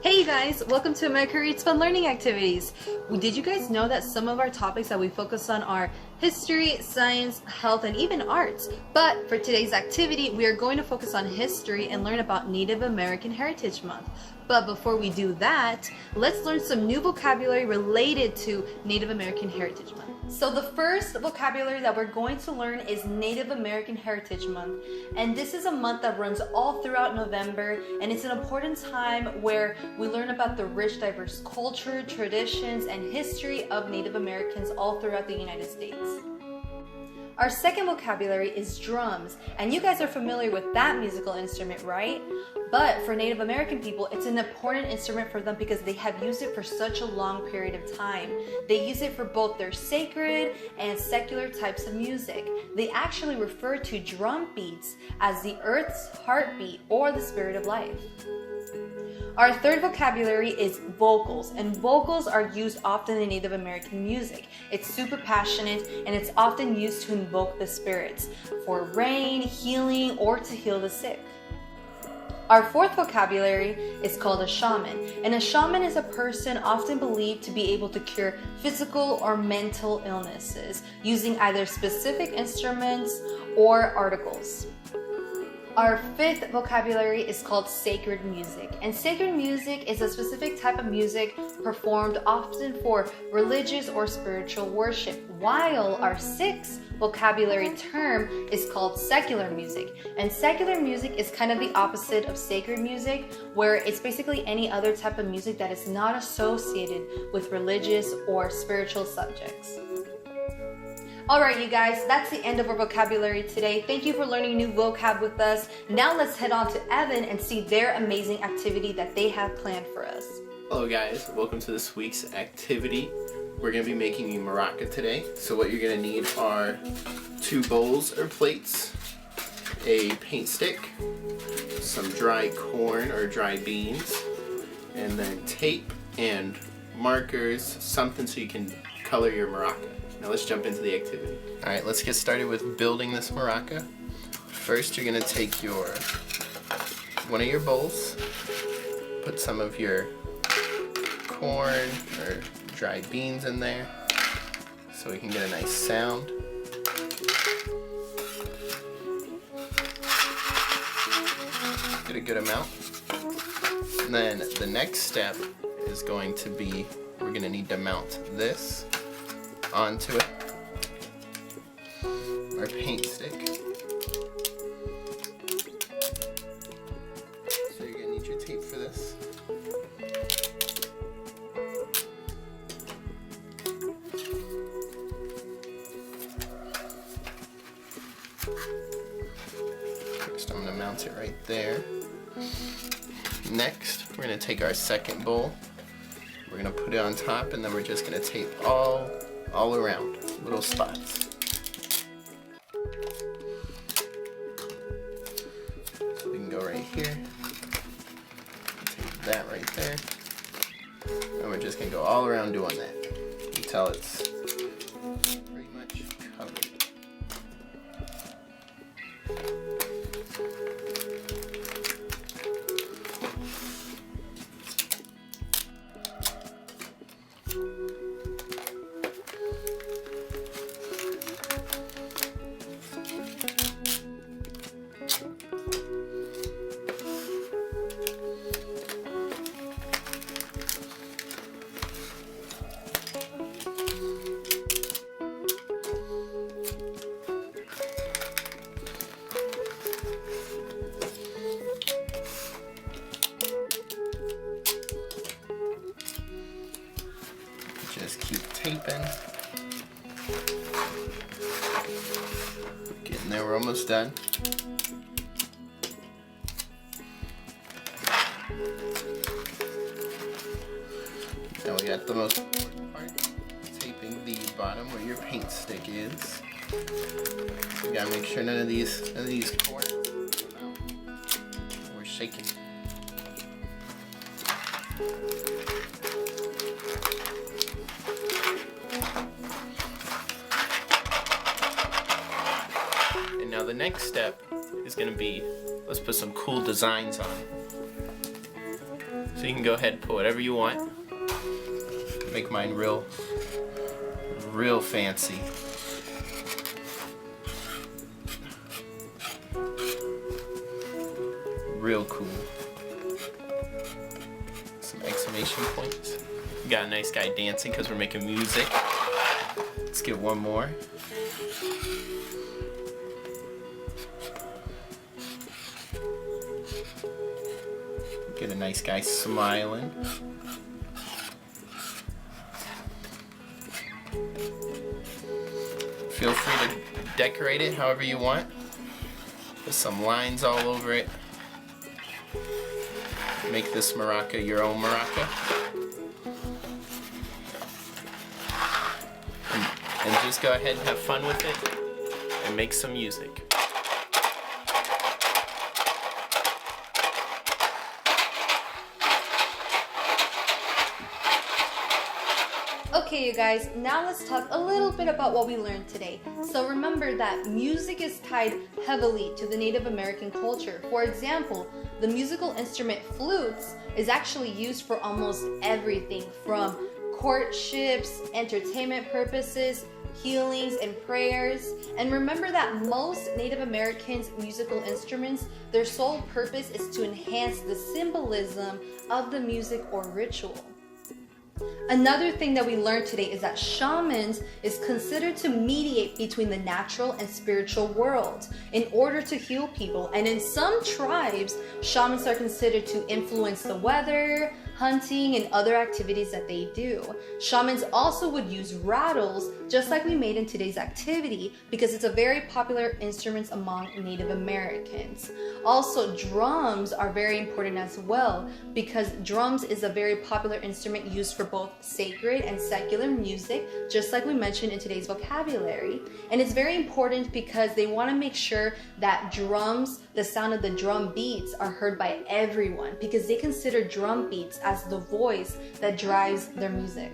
Hey guys, welcome to America Reads Fun Learning Activities. Did you guys know that some of our topics that we focus on are history, science, health, and even arts? But for today's activity, we are going to focus on history and learn about Native American Heritage Month. But before we do that, let's learn some new vocabulary related to Native American Heritage Month. So the first vocabulary that we're going to learn is Native American Heritage Month. And this is a month that runs all throughout November, and it's an important time where we learn about the rich, diverse culture, traditions, and history of Native Americans all throughout the United States. Our second vocabulary is drums, and you guys are familiar with that musical instrument, right? But for Native American people, it's an important instrument for them because they have used it for such a long period of time. They use it for both their sacred and secular types of music. They actually refer to drum beats as the earth's heartbeat or the spirit of life. Our third vocabulary is vocals, and vocals are used often in Native American music. It's super passionate, and it's often used to invoke the spirits for rain, healing, or to heal the sick. Our fourth vocabulary is called a shaman, and a shaman is a person often believed to be able to cure physical or mental illnesses using either specific instruments or articles. Our fifth vocabulary is called sacred music, and sacred music is a specific type of music performed often for religious or spiritual worship, while our sixth vocabulary term is called secular music. And secular music is kind of the opposite of sacred music, where it's basically any other type of music that is not associated with religious or spiritual subjects. Alright you guys, that's the end of our vocabulary today. Thank you for learning new vocab with us. Now let's head on to Evan and see their amazing activity that they have planned for us. Hello guys, welcome to this week's activity. We're going to be making a maraca today. So what you're going to need are 2 bowls or plates, a paint stick, some dry corn or dry beans, and then tape and markers, something so you can color your maraca. Now let's jump into the activity. Alright, let's get started with building this maraca. First you're going to take one of your bowls, put some of your corn or dried beans in there so we can get a nice sound. Get a good amount. And then the next step is going to be, we're going to need to mount this onto it, our paint stick. So you're going to need your tape for this. First I'm going to mount it right there. Next we're going to take our second bowl, we're going to put it on top, and then we're just going to tape all around, little spots. So we can go right here, take that right there, and we're just going to go all around doing that until it's pretty much covered. Just keep taping. Getting there, we're almost done. Now we got the most important part, taping the bottom where your paint stick is. You gotta make sure none of these corners come out. We're shaking. And now the next step is going to be, let's put some cool designs on. So you can go ahead and put whatever you want. Make mine real fancy. Real cool. Some exclamation points. We got a nice guy dancing because we're making music. Let's get one more. Get a nice guy smiling. Feel free to decorate it however you want. Put some lines all over it. Make this maraca your own maraca. And just go ahead and have fun with it and make some music. Okay, you guys, now let's talk a little bit about what we learned today. So remember that music is tied heavily to the Native American culture. For example, the musical instrument flutes is actually used for almost everything from courtships, entertainment purposes, healings, and prayers. And remember that most Native Americans' musical instruments, their sole purpose is to enhance the symbolism of the music or ritual. Another thing that we learned today is that shamans is considered to mediate between the natural and spiritual world in order to heal people. And in some tribes, shamans are considered to influence the weather, hunting, and other activities that they do. Shamans also would use rattles, just like we made in today's activity, because it's a very popular instrument among Native Americans. Also, drums are very important as well, because drums is a very popular instrument used for both sacred and secular music, just like we mentioned in today's vocabulary. And it's very important because they want to make sure that drums, the sound of the drum beats, are heard by everyone, because they consider drum beats as the voice that drives their music.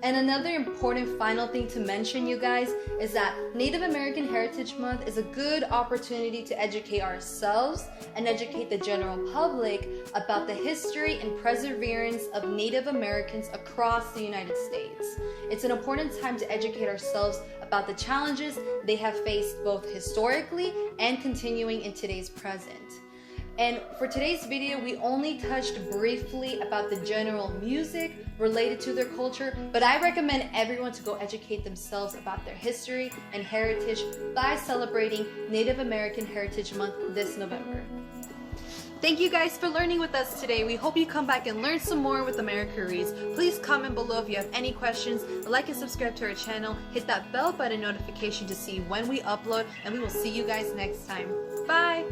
And another important final thing to mention, you guys, is that Native American Heritage Month is a good opportunity to educate ourselves and educate the general public about the history and perseverance of Native Americans across the United States. It's an important time to educate ourselves about the challenges they have faced both historically and continuing in today's present. And for today's video, we only touched briefly about the general music related to their culture, but I recommend everyone to go educate themselves about their history and heritage by celebrating Native American Heritage Month this November. Thank you guys for learning with us today. We hope you come back and learn some more with America Reads. Please comment below if you have any questions, like and subscribe to our channel, hit that bell button notification to see when we upload, and we will see you guys next time. Bye!